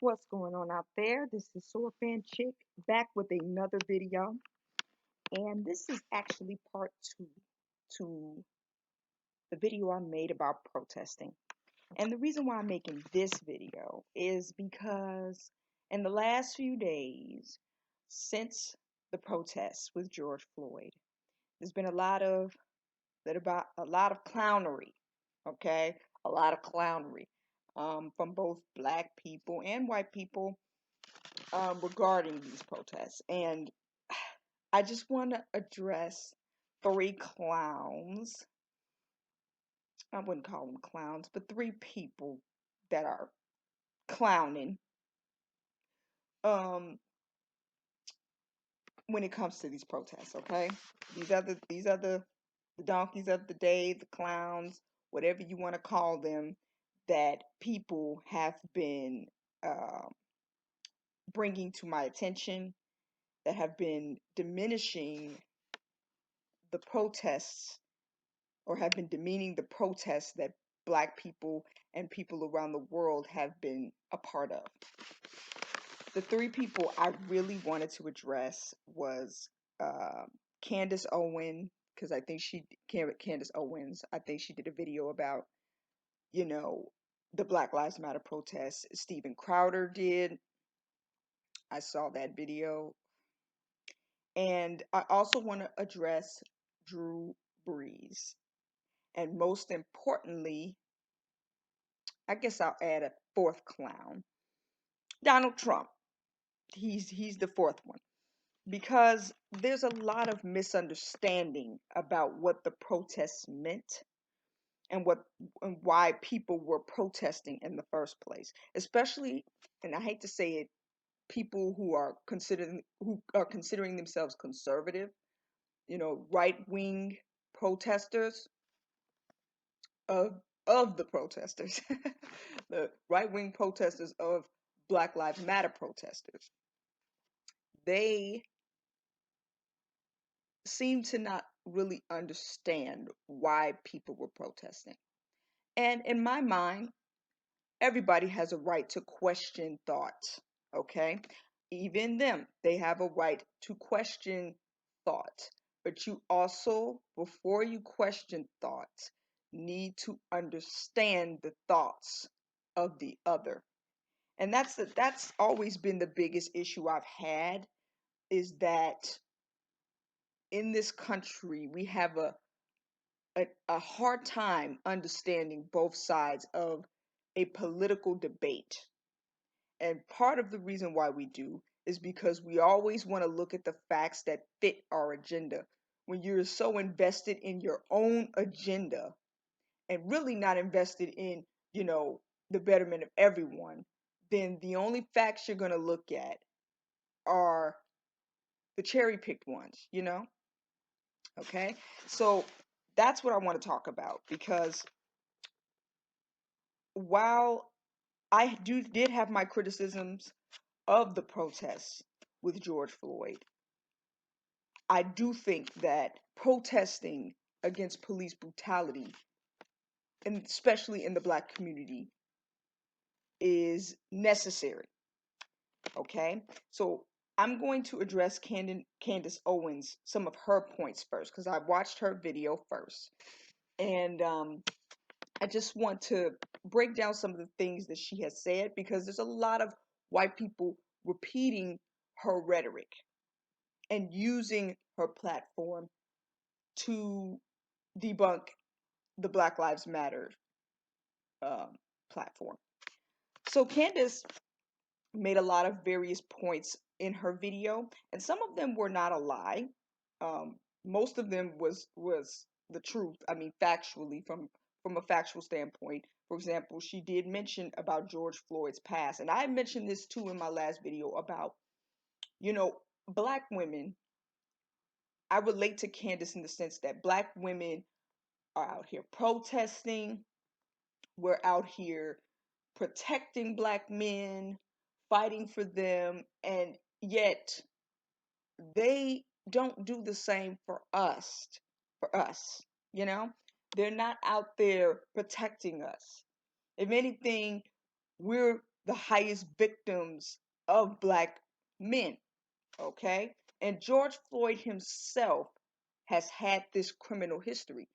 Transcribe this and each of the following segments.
What's going on out there? This is Sword Fan Chick back with another video, and this is actually part two to the video I made about protesting. And the reason why I'm making this video is because in the last few days since the protests with George Floyd, there's been a lot of clownery, okay? A lot of clownery from both black people and white people regarding these protests. And I just want to address three clowns. I wouldn't call them clowns, but three people that are clowning um, when it comes to these protests, okay? These are the donkeys of the day, the clowns, whatever you want to call them, that people have been uh, bringing to my attention, that have been diminishing the protests or have been demeaning the protests that black people and people around the world have been a part of. The three people I really wanted to address was uh, Candace Owens, because Candace Owens, I think she did a video about, you know, the Black Lives Matter protests. Steven Crowder did. I saw that video. And I also want to address Drew Brees. And most importantly, I guess I'll add a fourth clown, Donald Trump. He's the fourth one because there's a lot of misunderstanding about what the protests meant and why people were protesting in the first place. Especially, and I hate to say it, people who are considering themselves conservative, right-wing protesters of the protesters, the right-wing protesters of Black Lives Matter protesters. They seem to not really understand why people were protesting. And in my mind, everybody has a right to question thought, okay? Even them, they have a right to question thought. But you also, before you question thought, need to understand the thoughts of the other. And that's always been the biggest issue I've had, is that in this country we have a hard time understanding both sides of a political debate. And part of the reason why we do is because we always want to look at the facts that fit our agenda. When you're so invested in your own agenda and really not invested in, the betterment of everyone, then the only facts you're going to look at are the cherry picked ones. Okay? So that's what I want to talk about, because while did have my criticisms of the protests with George Floyd, I do think that protesting against police brutality, and especially in the black community, is necessary. Okay? So I'm going to address Candace Owens, some of her points first, because I watched her video first. And I just want to break down some of the things that she has said, because there's a lot of white people repeating her rhetoric and using her platform to debunk the Black Lives Matter um, platform. So Candace made a lot of various points in her video, and some of them were not a lie. Most of them was the truth. I mean, factually, from a factual standpoint. For example, she did mention about George Floyd's past, and I mentioned this too in my last video about, black women. I relate to Candace in the sense that black women are out here protesting. We're out here protecting black men, fighting for them, and yet they don't do the same for us. For us, you know, they're not out there protecting us. If anything, we're the highest victims of black men, okay? And George Floyd himself has had this criminal history.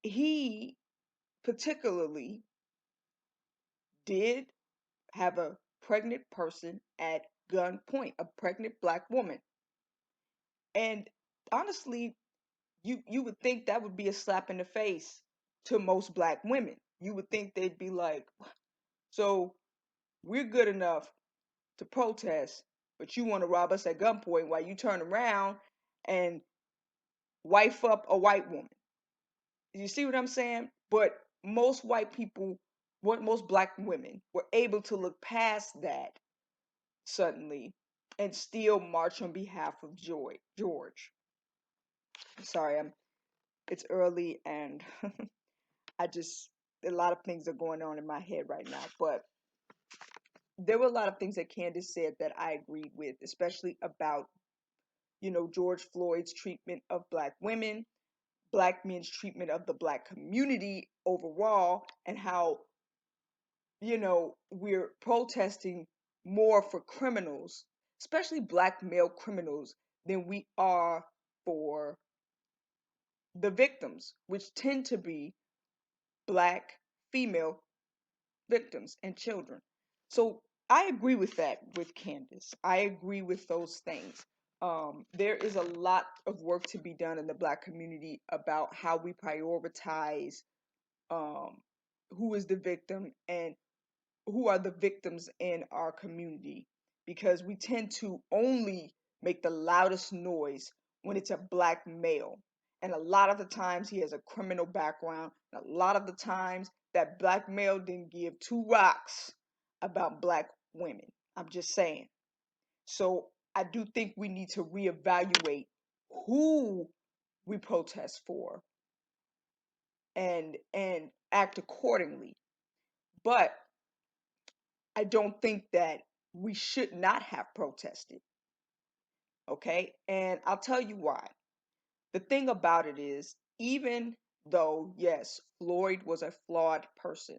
He particularly did have a pregnant person at gunpoint, a pregnant black woman. And honestly, you would think that would be a slap in the face to most black women. You would think they'd be like, so we're good enough to protest, but you want to rob us at gunpoint while you turn around and wife up a white woman. You see what I'm saying? But most white people, most black women were able to look past that suddenly and still march on behalf of George. Sorry, it's early and I just a lot of things are going on in my head right now. But there were a lot of things that Candace said that I agreed with, especially about, George Floyd's treatment of black women, black men's treatment of the black community overall, and how, we're protesting more for criminals, especially black male criminals, than we are for the victims, which tend to be black female victims and children. So I agree with that with Candace. I agree with those things. There is a lot of work to be done in the black community about how we prioritize um, who is the victim and who are the victims in our community, because we tend to only make the loudest noise when it's a black male. And a lot of the times he has a criminal background. And a lot of the times that black male didn't give two rocks about black women. I'm just saying. So I do think we need to reevaluate who we protest for and act accordingly. But I don't think that we should not have protested. Okay. And I'll tell you why. The thing about it is, even though, yes, Floyd was a flawed person,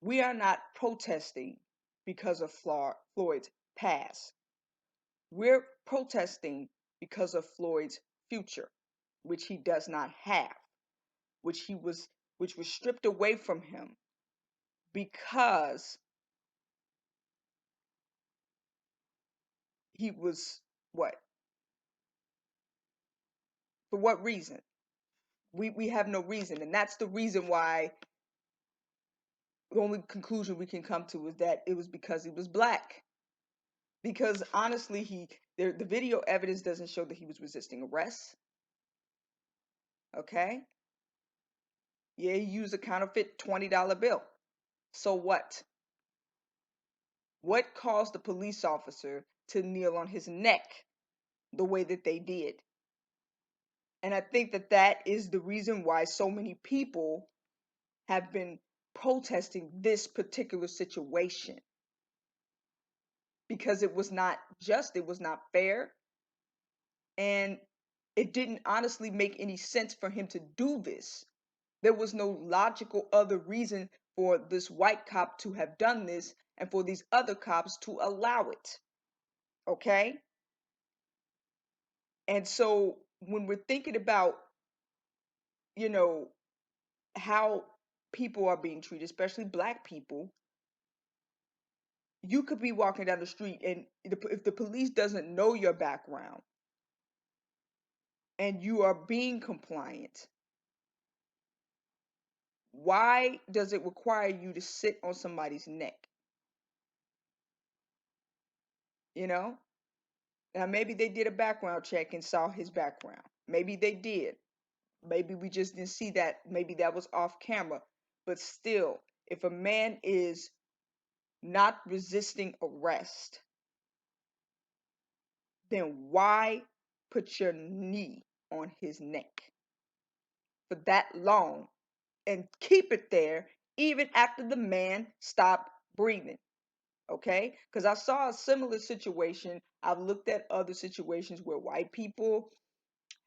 we are not protesting because of Floyd's past. We're protesting because of Floyd's future, which he does not have, which he was which was stripped away from him because he was what? For what reason? We have no reason, and that's the reason why the only conclusion we can come to is that it was because he was black. Because honestly, the video evidence doesn't show that he was resisting arrest. Okay, yeah, he used a counterfeit $20 bill. So what? What caused the police officer to kneel on his neck the way that they did? And I think that that is the reason why so many people have been protesting this particular situation, because it was not just, it was not fair, and it didn't honestly make any sense for him to do this. There was no logical other reason for this white cop to have done this and for these other cops to allow it. Okay? And so when we're thinking about, you know, how people are being treated, especially black people, you could be walking down the street and if the police doesn't know your background and you are being compliant, why does it require you to sit on somebody's neck? You know? Now, maybe they did a background check and saw his background. Maybe they did. Maybe we just didn't see that. Maybe that was off camera. But still, if a man is not resisting arrest, then why put your knee on his neck for that long and keep it there even after the man stopped breathing? Okay? Because I saw a similar situation. I've looked at other situations where white people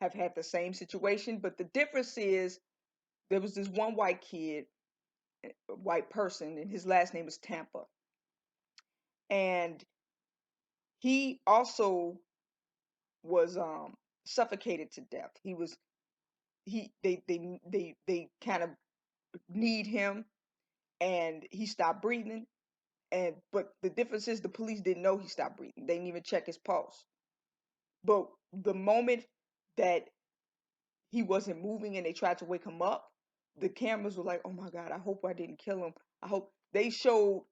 have had the same situation, but the difference is there was this one white kid, white person, and his last name is Tampa. And he also was suffocated to death. He was he they kind of kneed him, and he stopped breathing. And but the difference is the police didn't know he stopped breathing. They didn't even check his pulse. But the moment that he wasn't moving and they tried to wake him up, the cameras were like, "Oh my God, I hope I didn't kill him. I hope." They showed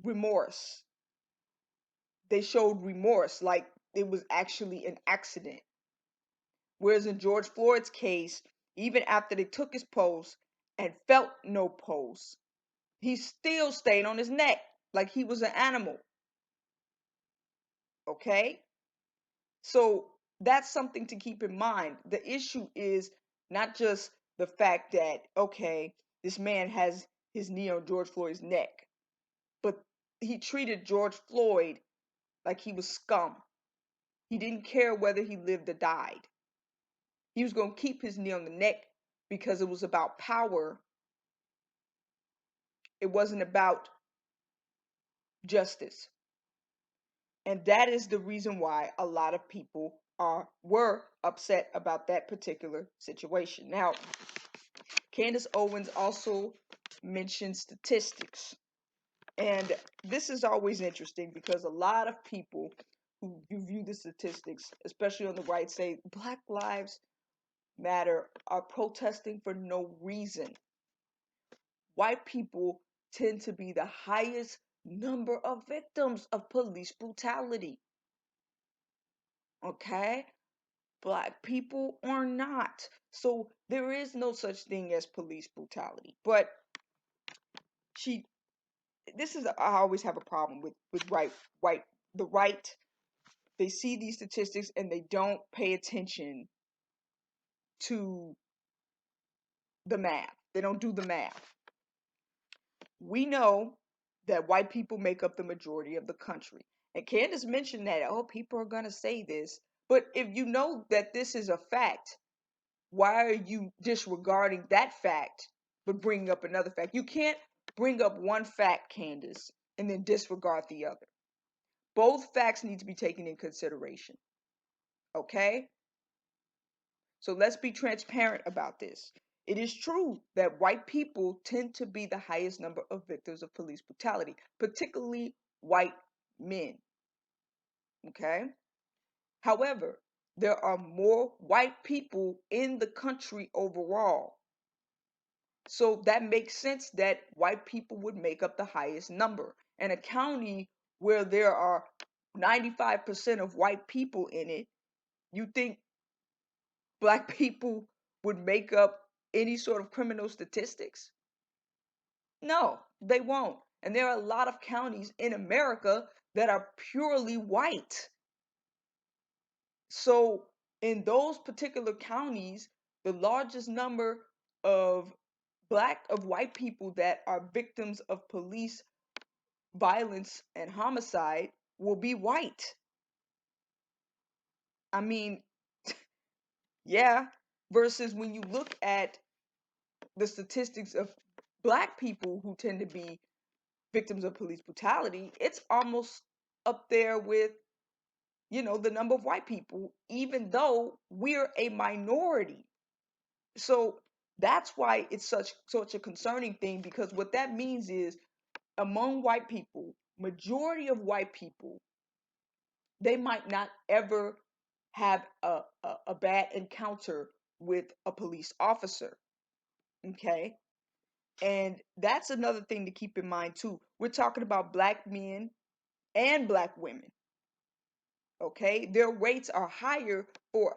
remorse. They showed remorse like it was actually an accident. Whereas in George Floyd's case, even after they took his pulse and felt no pulse, he still stayed on his neck like he was an animal. Okay? So that's something to keep in mind. The issue is not just the fact that, okay, this man has his knee on George Floyd's neck, but he treated George Floyd like he was scum. He didn't care whether he lived or died. He was going to keep his knee on the neck because it was about power. It wasn't about justice. And that is the reason why a lot of people were upset about that particular situation. Now, Candace Owens also mentioned statistics. And this is always interesting because a lot of people who view the statistics, especially on the right, say Black Lives Matter are protesting for no reason. White people tend to be the highest number of victims of police brutality. Okay? Black people are not. So there is no such thing as police brutality. But I always have a problem with the right. They see these statistics and they don't pay attention to the math. They don't do the math. We know that white people make up the majority of the country. And Candace mentioned that, oh, people are going to say this. But if you know that this is a fact, why are you disregarding that fact but bringing up another fact? You can't bring up one fact, Candace, and then disregard the other. Both facts need to be taken in consideration. Okay? So let's be transparent about this. It is true that white people tend to be the highest number of victims of police brutality, particularly white men. Okay? However, there are more white people in the country overall. So that makes sense that white people would make up the highest number. And a county where there are 95% of white people in it, you think Black people would make up any sort of criminal statistics? No, they won't. And there are a lot of counties in America that are purely white. So in those particular counties, the largest number of white people that are victims of police violence and homicide will be white. I mean, yeah, versus when you look at the statistics of Black people who tend to be victims of police brutality, it's almost up there with, the number of white people, even though we're a minority. So that's why it's such a concerning thing, because what that means is among white people, majority of white people, they might not ever have a bad encounter with a police officer. Okay. And that's another thing to keep in mind too. We're talking about Black men and Black women. Okay. Their rates are higher for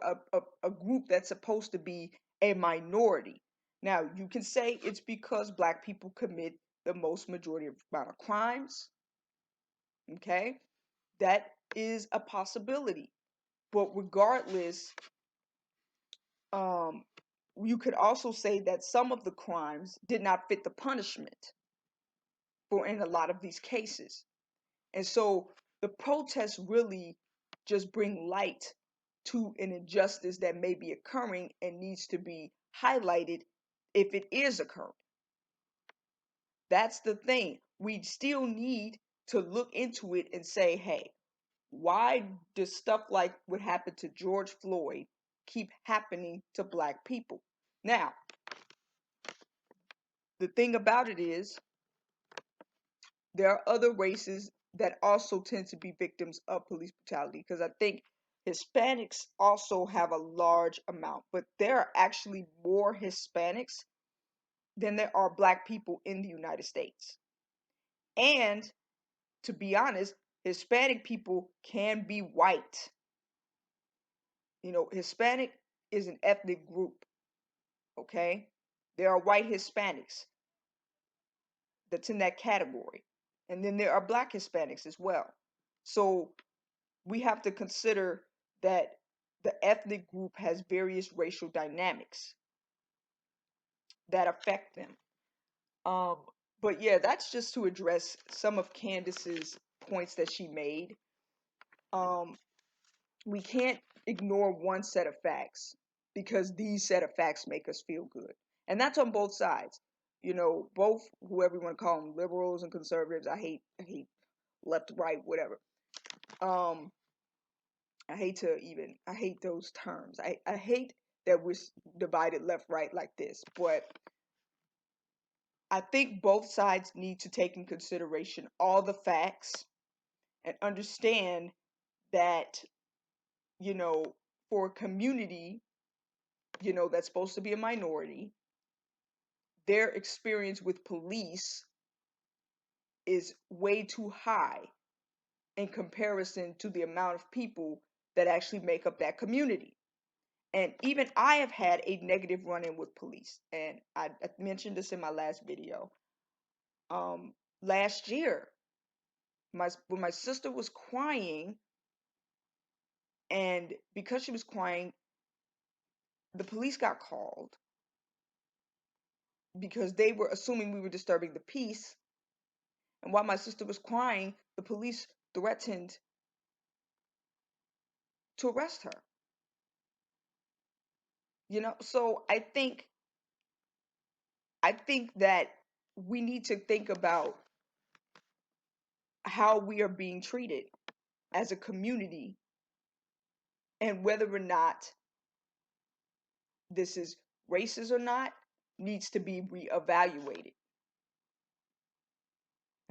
a group that's supposed to be a minority. Now, you can say it's because Black people commit the most majority of amount of crimes. Okay. That is a possibility. But regardless, um, you could also say that some of the crimes did not fit the punishment for in a lot of these cases. And so the protests really just bring light to an injustice that may be occurring and needs to be highlighted if it is occurring. That's the thing. We still need to look into it and say, hey, why does stuff like what happened to George Floyd keep happening to black people? Now, the thing about it is, there are other races that also tend to be victims of police brutality, because I think Hispanics also have a large amount, but there are actually more Hispanics than there are black people in the United States. And to be honest, Hispanic people can be white. Hispanic is an ethnic group, okay? There are white Hispanics that's in that category. And then there are black Hispanics as well. So we have to consider that the ethnic group has various racial dynamics that affect them. Um, but yeah, that's just to address some of Candace's points that she made. Um, we can't ignore one set of facts because these set of facts make us feel good. And that's on both sides. Both, whoever you want to call them, liberals and conservatives. I hate left, right, whatever. Um, I hate those terms. I hate that we're divided left, right like this. But I think both sides need to take in consideration all the facts and understand that, for a community, that's supposed to be a minority, their experience with police is way too high in comparison to the amount of people that actually make up that community. And even I have had a negative run-in with police. And I mentioned this in my last video. Last year, when my sister was crying, and because she was crying, the police got called because they were assuming we were disturbing the peace. And while my sister was crying, the police threatened to arrest her. So I think that we need to think about how we are being treated as a community and whether or not this is racist or not needs to be reevaluated.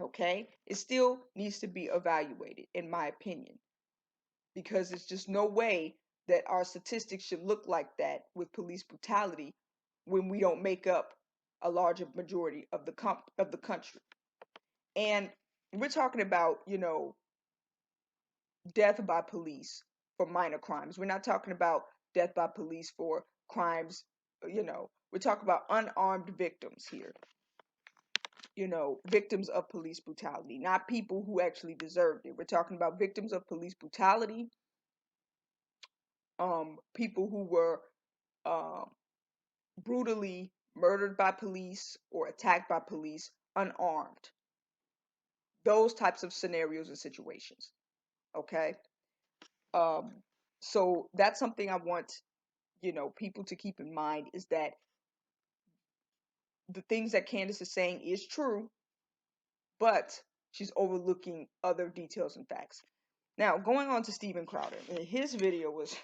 Okay? It still needs to be evaluated, in my opinion, because there's just no way that our statistics should look like that with police brutality when we don't make up a larger majority of the country. And we're talking about, death by police for minor crimes. We're not talking about death by police for crimes, we're talking about unarmed victims here. Victims of police brutality, not people who actually deserved it. We're talking about victims of police brutality, people who were brutally murdered by police or attacked by police unarmed. Those types of scenarios and situations. Okay. So that's something I want, people to keep in mind, is that the things that Candace is saying is true, but she's overlooking other details and facts. Now, going on to Steven Crowder, his video was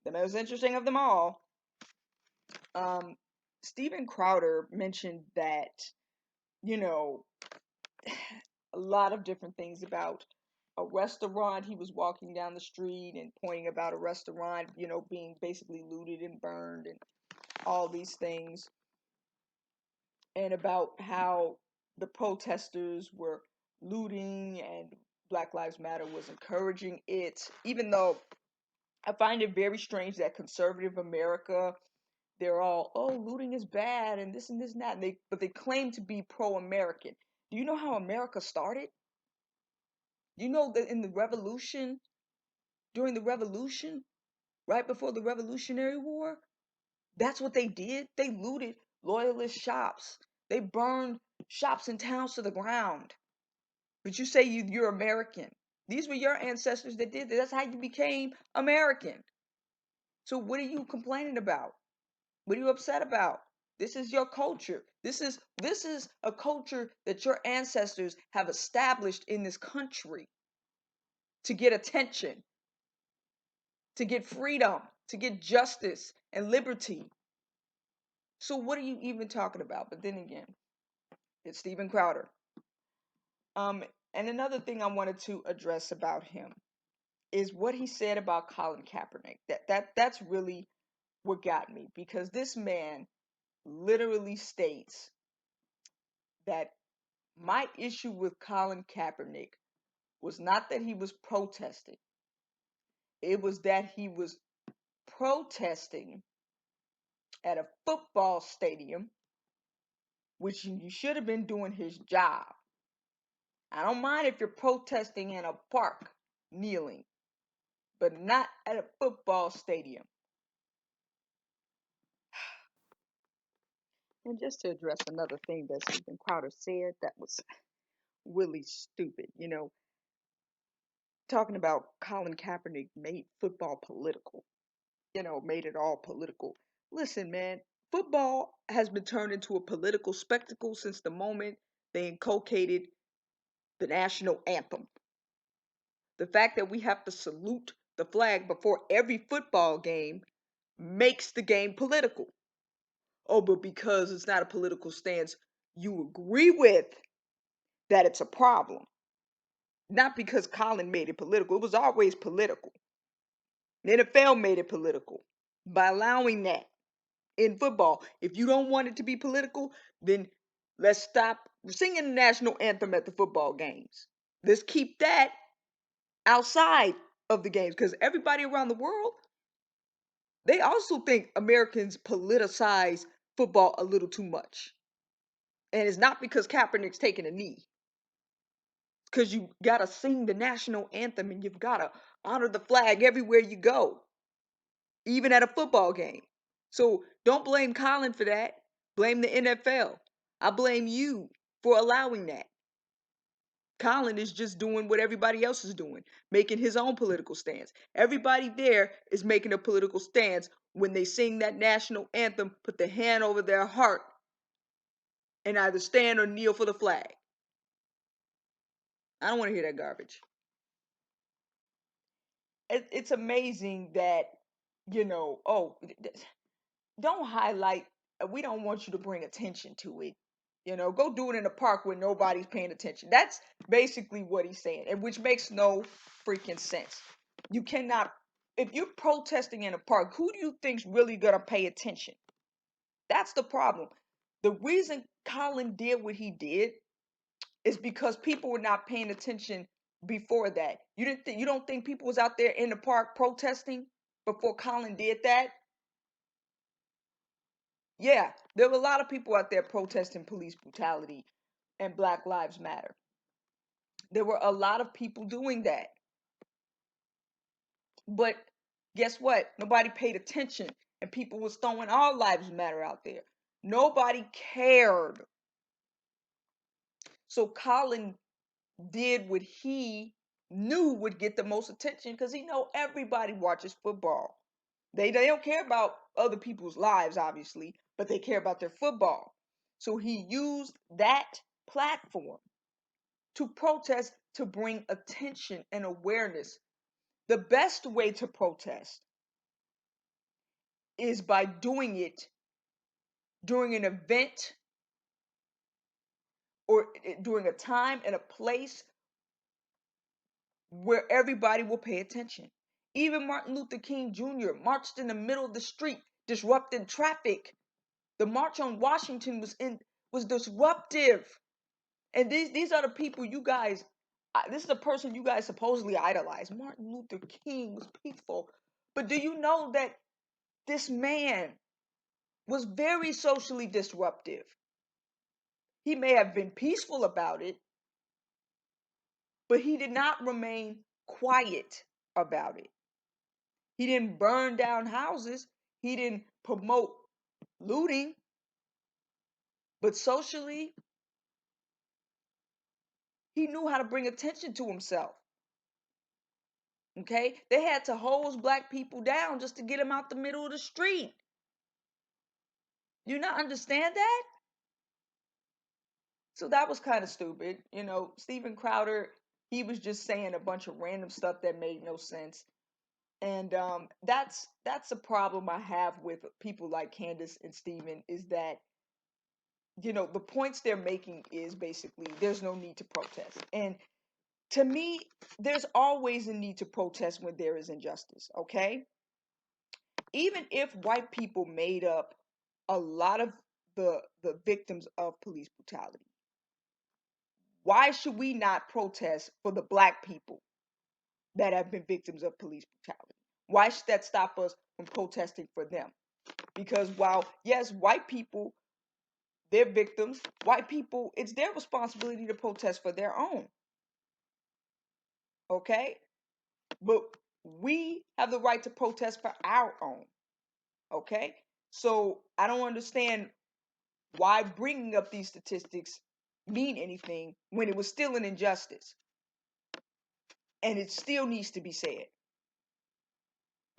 the most interesting of them all. Steven Crowder mentioned that, a lot of different things about a restaurant. He was walking down the street and pointing about a restaurant, being basically looted and burned and all these things. And about how the protesters were looting and Black Lives Matter was encouraging it, even though I find it very strange that conservative America, they're all, oh, looting is bad and this and this and that, but they claim to be pro-American. Do you know how America started? You know that during the revolution, right before the Revolutionary War, that's what they did. They looted loyalist shops. They burned shops and towns to the ground. But you say you're American. These were your ancestors that did that. That's how you became American. So what are you complaining about? What are you upset about? This is your culture. This is a culture that your ancestors have established in this country to get attention, to get freedom, to get justice and liberty. So what are you even talking about? But then again, it's Steven Crowder. And another thing I wanted to address about him is what he said about Colin Kaepernick. That's really what got me, because this man literally states that my issue with Colin Kaepernick was not that he was protesting. It was that he was protesting at a football stadium, which you should have been doing his job. I don't mind if you're protesting in a park, kneeling, but not at a football stadium. And just to address another thing that Steven Crowder said that was really stupid, talking about Colin Kaepernick made football political, made it all political. Listen, man, football has been turned into a political spectacle since the moment they inculcated the national anthem. The fact that we have to salute the flag before every football game makes the game political. Oh, but because it's not a political stance you agree with, that it's a problem. Not because Colin made it political. It was always political. The NFL made it political by allowing that in football. If you don't want it to be political, then let's stop singing the national anthem at the football games. Let's keep that outside of the games, because everybody around the world, they also think Americans politicize football a little too much. And it's not because Kaepernick's taking a knee. Because you got to sing the national anthem and you've got to honor the flag everywhere you go, even at a football game. So don't blame Colin for that. Blame the NFL. I blame you for allowing that. Colin is just doing what everybody else is doing, making his own political stance. Everybody there is making a political stance when they sing that national anthem, put the hand over their heart, and either stand or kneel for the flag. I don't want to hear that garbage. It's amazing that, don't highlight, we don't want you to bring attention to it. Go do it in a park where nobody's paying attention. That's basically what he's saying, and which makes no freaking sense. You cannot, if you're protesting in a park, who do you think's really gonna pay attention? That's the problem. The reason Colin did what he did is because people were not paying attention before that. You don't think people was out there in the park protesting before Colin did that? Yeah, there were a lot of people out there protesting police brutality and Black Lives Matter. There were a lot of people doing that. But guess what? Nobody paid attention, and people was throwing all lives matter out there. Nobody cared. So Colin did what he knew would get the most attention, because he know everybody watches football. They don't care about other people's lives, obviously, but they care about their football. So he used that platform to protest, to bring attention and awareness. The best way to protest is by doing it during an event, or during a time and a place where everybody will pay attention. Even Martin Luther King Jr. marched in the middle of the street, disrupting traffic. The March on Washington was disruptive. And these are the people you guys, this is the person you guys supposedly idolize. Martin Luther King was peaceful. But do you know that this man was very socially disruptive? He may have been peaceful about it, but he did not remain quiet about it. He didn't burn down houses. He didn't promote looting. But socially, he knew how to bring attention to himself. Okay? They had to hose black people down just to get them out the middle of the street. Do you not understand that? So that was kind of stupid. Steven Crowder, he was just saying a bunch of random stuff that made no sense. And that's a problem I have with people like Candace and Steven, is that the points they're making is basically there's no need to protest. And to me, there's always a need to protest when there is injustice, okay? Even if white people made up a lot of the victims of police brutality, why should we not protest for the black people that have been victims of police brutality? Why should that stop us from protesting for them? Because while, yes, white people, they're victims, white people, it's their responsibility to protest for their own. Okay? But we have the right to protest for our own. Okay? So I don't understand why bringing up these statistics mean anything when it was still an injustice. And it still needs to be said.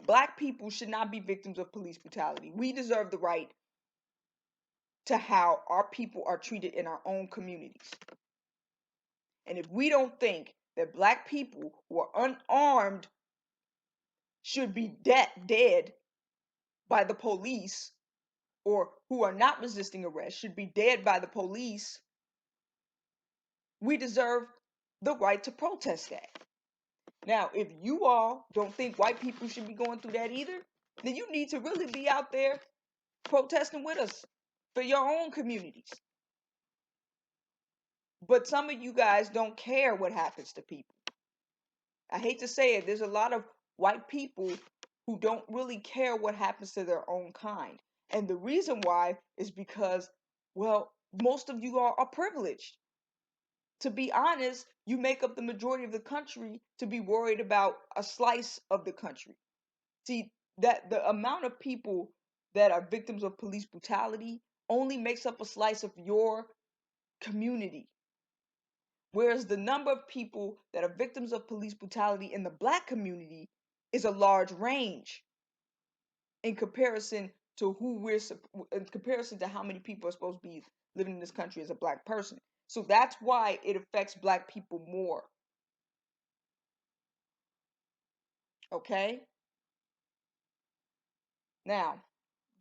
Black people should not be victims of police brutality. We deserve the right to how our people are treated in our own communities. And if we don't think that black people who are unarmed should be dead by the police, or who are not resisting arrest should be dead by the police, we deserve the right to protest that. Now, if you all don't think white people should be going through that either, then you need to really be out there protesting with us for your own communities. But some of you guys don't care what happens to people. I hate to say it, there's a lot of white people who don't really care what happens to their own kind. And the reason why is because, well, most of you all are privileged. To be honest, you make up the majority of the country to be worried about a slice of the country. See, that the amount of people that are victims of police brutality only makes up a slice of your community. Whereas the number of people that are victims of police brutality in the black community is a large range in comparison to in comparison to how many people are supposed to be living in this country as a black person. So that's why it affects black people more. Okay? Now,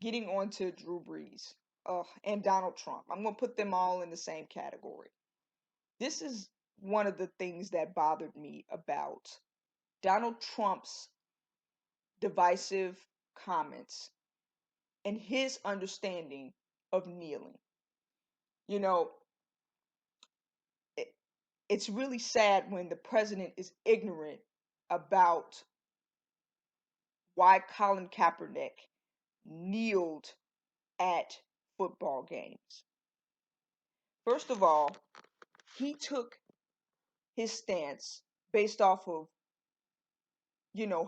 getting on to Drew Brees and Donald Trump. I'm going to put them all in the same category. This is one of the things that bothered me about Donald Trump's divisive comments and his understanding of kneeling. You know, it, it's really sad when the president is ignorant about why Colin Kaepernick kneeled at football games. First of all, he took his stance based off of,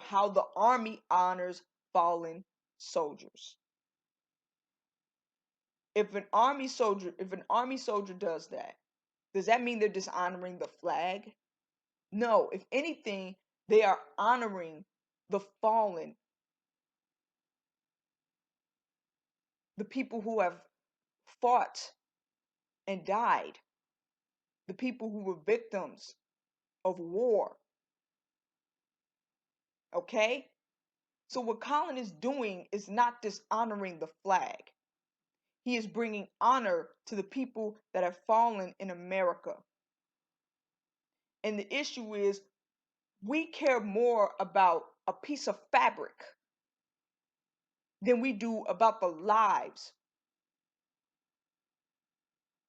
how the army honors fallen soldiers. If an army soldier does that, does that mean they're dishonoring the flag? No, if anything, they are honoring the fallen, the people who have fought and died, the people who were victims of war. Okay? So what Colin is doing is not dishonoring the flag. He is bringing honor to the people that have fallen in America. And the issue is, we care more about a piece of fabric than we do about the lives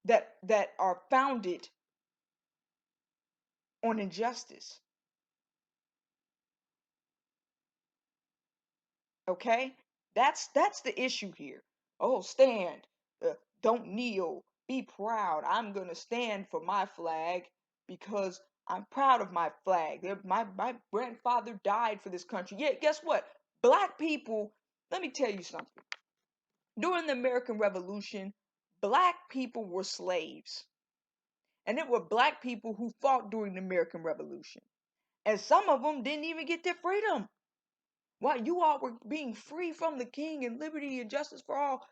that are founded on injustice. Okay? That's the issue here. Oh, stand. Don't kneel. Be proud. I'm going to stand for my flag because I'm proud of my flag. My grandfather died for this country. Yeah, guess what? Black people, let me tell you something. During the American Revolution, black people were slaves. And it were black people who fought during the American Revolution. And some of them didn't even get their freedom. While you all were being free from the king and liberty and justice for all,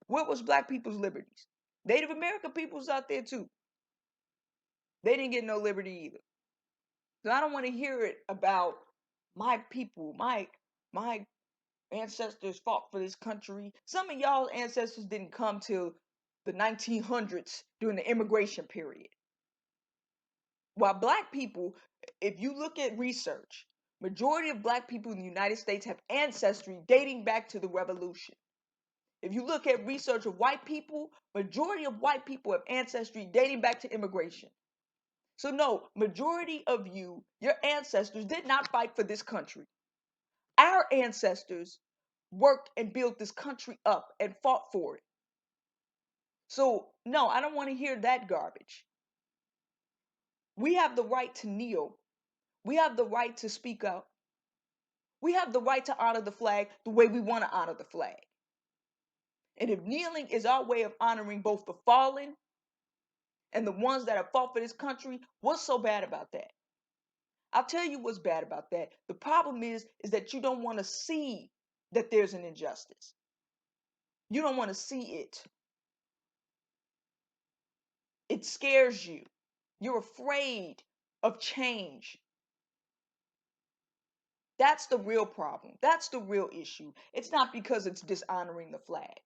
What was black people's liberties? Native American people's out there too. They didn't get no liberty either. So I don't want to hear it about my people, my ancestors fought for this country. Some of y'all ancestors didn't come till the 1900s during the immigration period. While black people, if you look at research, majority of black people in the United States have ancestry dating back to the revolution. If you look at research of white people, majority of white people have ancestry dating back to immigration. So no, majority of you, your ancestors did not fight for this country. Our ancestors worked and built this country up and fought for it. So no, I don't want to hear that garbage. We have the right to kneel. We have the right to speak up. We have the right to honor the flag the way we want to honor the flag. And if kneeling is our way of honoring both the fallen and the ones that have fought for this country, what's so bad about that? I'll tell you what's bad about that. The problem is that you don't want to see that there's an injustice. You don't want to see it. It scares you. You're afraid of change. That's the real problem. That's the real issue. It's not because it's dishonoring the flag.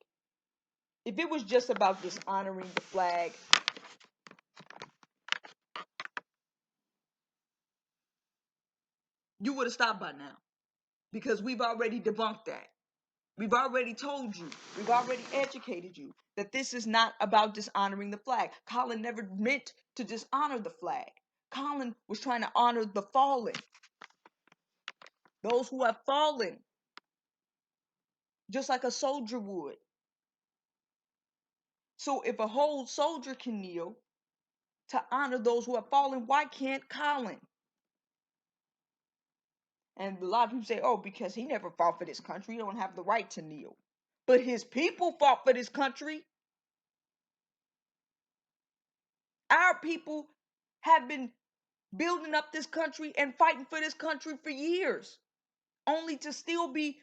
If it was just about dishonoring the flag, you would have stopped by now. Because we've already debunked that. We've already told you, we've already educated you that this is not about dishonoring the flag. Colin never meant to dishonor the flag. Colin was trying to honor the fallen, those who have fallen, just like a soldier would. So if a whole soldier can kneel to honor those who have fallen, why can't Colin? And a lot of people say, oh, because he never fought for this country, he don't have the right to kneel. But his people fought for this country. Our people have been building up this country and fighting for this country for years, only to still be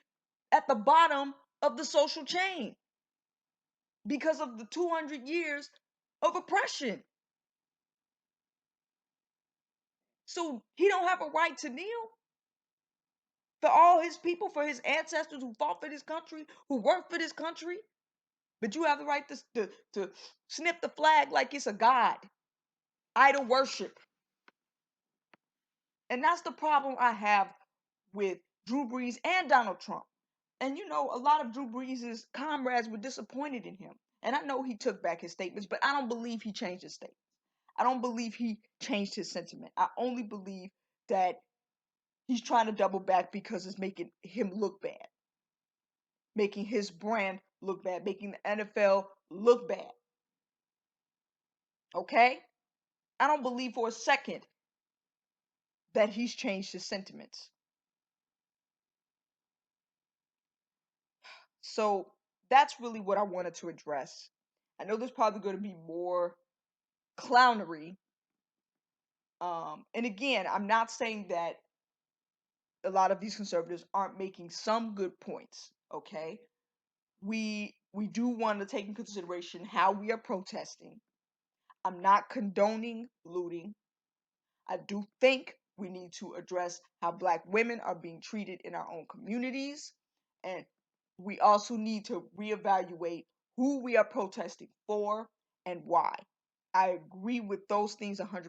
at the bottom of the social chain because of the 200 years of oppression. So he don't have a right to kneel for all his people, for his ancestors who fought for this country, who worked for this country. But you have the right to snip the flag like it's a god, idol worship. And that's the problem I have with Drew Brees and Donald Trump. And you know, a lot of Drew Brees' comrades were disappointed in him. And I know he took back his statements, but I don't believe he changed his statement. I don't believe he changed his sentiment. I only believe that he's trying to double back because it's making him look bad, making his brand look bad, making the NFL look bad. Okay? I don't believe for a second that he's changed his sentiments. So that's really what I wanted to address. I know there's probably going to be more clownery. And again, I'm not saying that a lot of these conservatives aren't making some good points. Okay, we do want to take in consideration how we are protesting. I'm not condoning looting. I do think we need to address how black women are being treated in our own communities, and we also need to reevaluate who we are protesting for and why. I agree with those things 100%.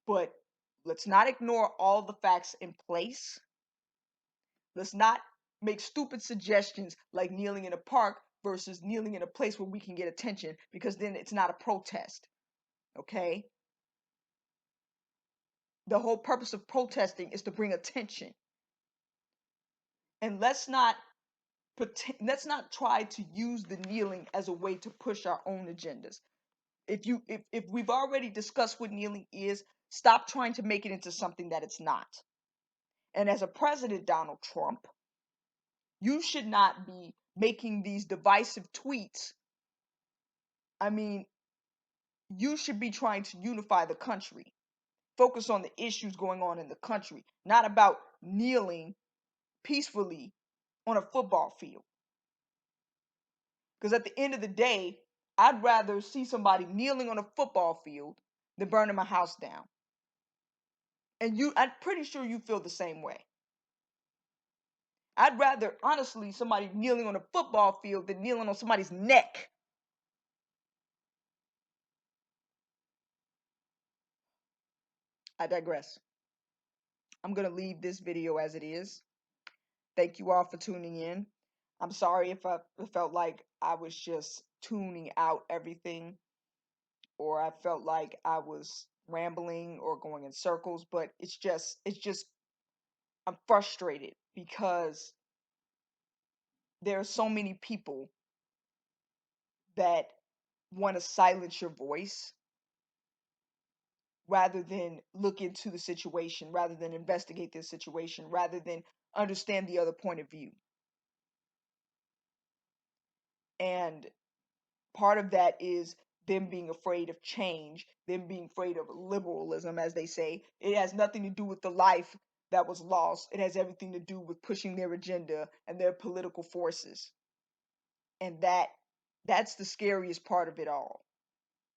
But let's not ignore all the facts in place. Let's not make stupid suggestions like kneeling in a park versus kneeling in a place where we can get attention, because then it's not a protest. Okay? The whole purpose of protesting is to bring attention. And let's not try to use the kneeling as a way to push our own agendas. If we've already discussed what kneeling is, stop trying to make it into something that it's not. And as a president, Donald Trump, you should not be making these divisive tweets. I mean, you should be trying to unify the country. Focus on the issues going on in the country, not about kneeling peacefully on a football field. Because at the end of the day, I'd rather see somebody kneeling on a football field than burning my house down. And I'm pretty sure you feel the same way. I'd rather, honestly, somebody kneeling on a football field than kneeling on somebody's neck. I digress. I'm going to leave this video as it is. Thank you all for tuning in. I'm sorry if I felt like I was just tuning out everything, or I felt like I was rambling or going in circles, but it's just I'm frustrated because there are so many people that want to silence your voice rather than look into the situation, rather than investigate this situation, rather than understand the other point of view. And part of that is them being afraid of change, them being afraid of liberalism, as they say. It has nothing to do with the life that was lost. It has everything to do with pushing their agenda and their political forces. And that's the scariest part of it all,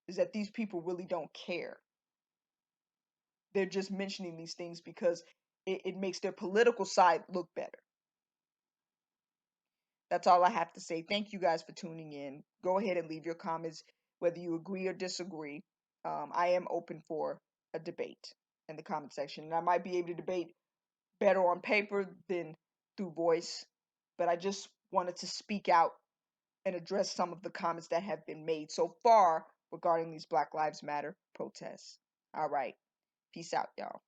is that these people really don't care. They're just mentioning these things because it makes their political side look better. That's all I have to say. Thank you guys for tuning in. Go ahead and leave your comments, whether you agree or disagree. I am open for a debate in the comment section. And I might be able to debate better on paper than through voice, but I just wanted to speak out and address some of the comments that have been made so far regarding these Black Lives Matter protests. All right. Peace out, y'all.